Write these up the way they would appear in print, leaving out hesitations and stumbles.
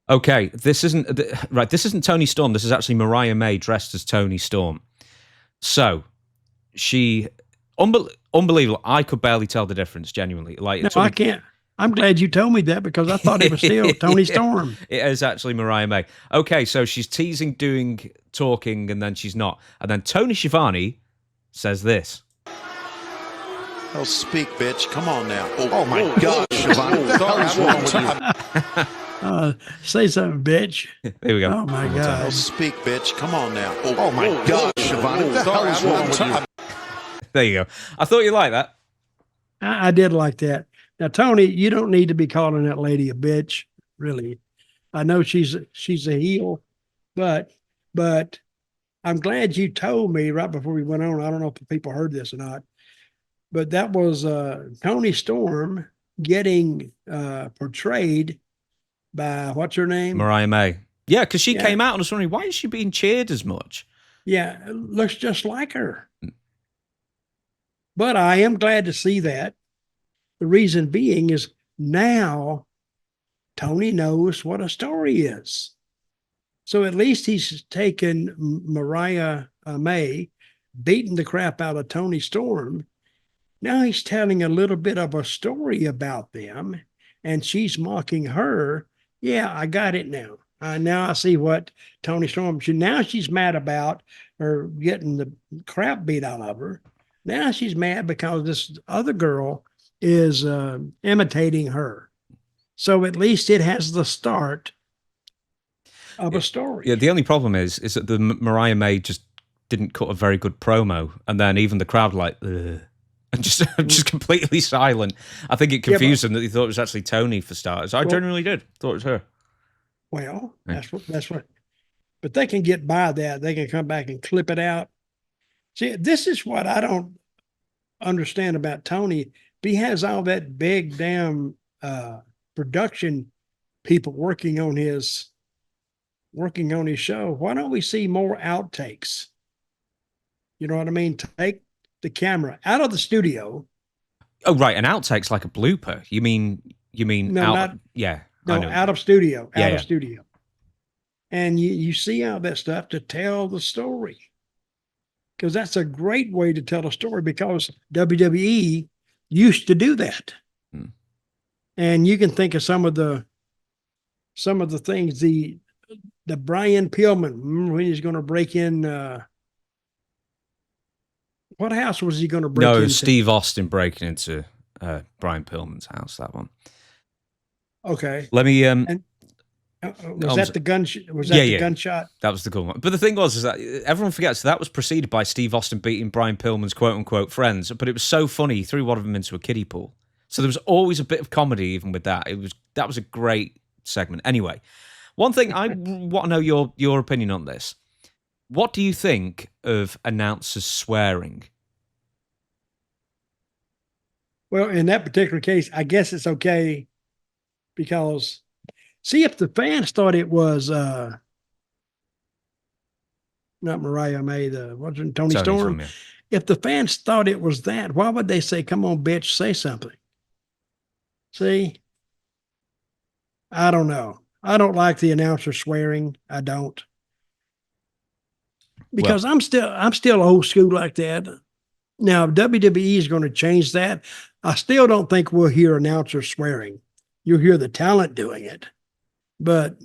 Okay, this isn't right. This isn't Tony Storm. This is actually Mariah May dressed as Tony Storm. So she, unbelievable. I could barely tell the difference. Genuinely, like No, I can't. I'm glad you told me that because I thought it was still Tony Storm. It is actually Mariah May. Okay, so she's teasing, talking, and then she's not. And then Tony Schiavone says this. Oh, speak, bitch. Come on now. Oh my God, Schiavone. What's wrong with you? Say something, bitch. There we go. Oh my God. Oh, speak, bitch. Come on now. Oh my God, Schiavone. What's wrong with you? There you go. I thought you liked that. I did like that. Now, Tony, you don't need to be calling that lady a bitch, really. I know she's a heel, but I'm glad you told me right before we went on. I don't know if people heard this or not, but that was Tony Storm getting portrayed by what's her name? Mariah May. Yeah, because she came out and I was wondering, why is she being cheered as much? Yeah, looks just like her. But I am glad to see that. The reason being is now Tony knows what a story is. So at least he's taken Mariah May, beating the crap out of Tony Storm. Now he's telling a little bit of a story about them, and she's mocking her. Yeah, I got it now. Now I see what Tony Storm, now she's mad about her getting the crap beat out of her. Now she's mad because this other girl is imitating her. So at least it has the start of a story. Yeah, the only problem is that the Mariah May just didn't cut a very good promo, and then even the crowd like, ugh, and just completely silent. I think it confused them that they thought it was actually Tony for starters. I genuinely did. Thought it was her. Well, that's what. But they can get by that. They can come back and clip it out. See, this is what I don't understand about Tony. He has all that big damn production people working on his show. Why don't we see more outtakes? You know what I mean? Take the camera out of the studio. Oh, right. An outtake's like a blooper. You mean no, out? Yeah. No, out of studio. Yeah, out of studio. And you see all that stuff to tell the story. Because that's a great way to tell a story, because WWE used to do that. And you can think of some of the things, the Brian Pillman, when he's going to break in, what house was he going to break into? No, Steve Austin breaking into Brian Pillman's house, that one. Okay. Let me was that the gun? Was that the gunshot? That was the cool one. But the thing was, is that everyone forgets that was preceded by Steve Austin beating Brian Pillman's quote unquote friends. But it was so funny, he threw one of them into a kiddie pool. So there was always a bit of comedy even with that. That was a great segment. Anyway, one thing I want to know your opinion on this. What do you think of announcers swearing? Well, in that particular case, I guess it's okay, because see, if the fans thought it was not Mariah May, Tony Storm. Yeah. If the fans thought it was that, why would they say, "Come on, bitch, say something"? See, I don't know. I don't like the announcer swearing. I don't, because I'm still old school like that. Now, if WWE is going to change that, I still don't think we'll hear announcers swearing. You'll hear the talent doing it. But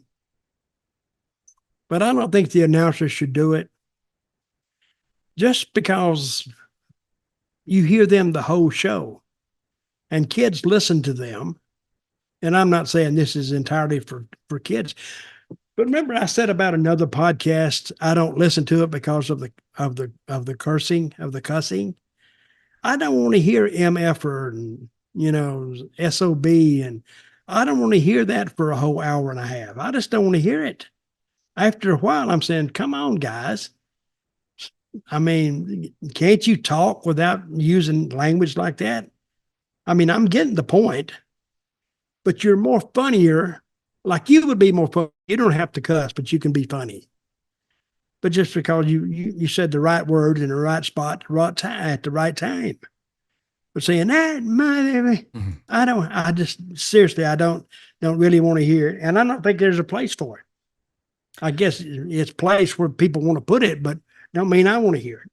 I don't think the announcers should do it, just because you hear them the whole show and kids listen to them. And I'm not saying this is entirely for kids, but remember I said about another podcast, I don't listen to it because of the cussing. I don't want to hear MF and, SOB, and I don't want to hear that for a whole hour and a half. I just don't want to hear it. After a while, I'm saying, come on, guys. I mean, can't you talk without using language like that? I mean, I'm getting the point, but you're more funnier. Like, you would be more fun. You don't have to cuss, but you can be funny. But just because you said the right word in the right spot at the right time. for saying that, I just seriously, I don't really want to hear it. And I don't think there's a place for it. I guess it's a place where people want to put it, but don't mean I want to hear it.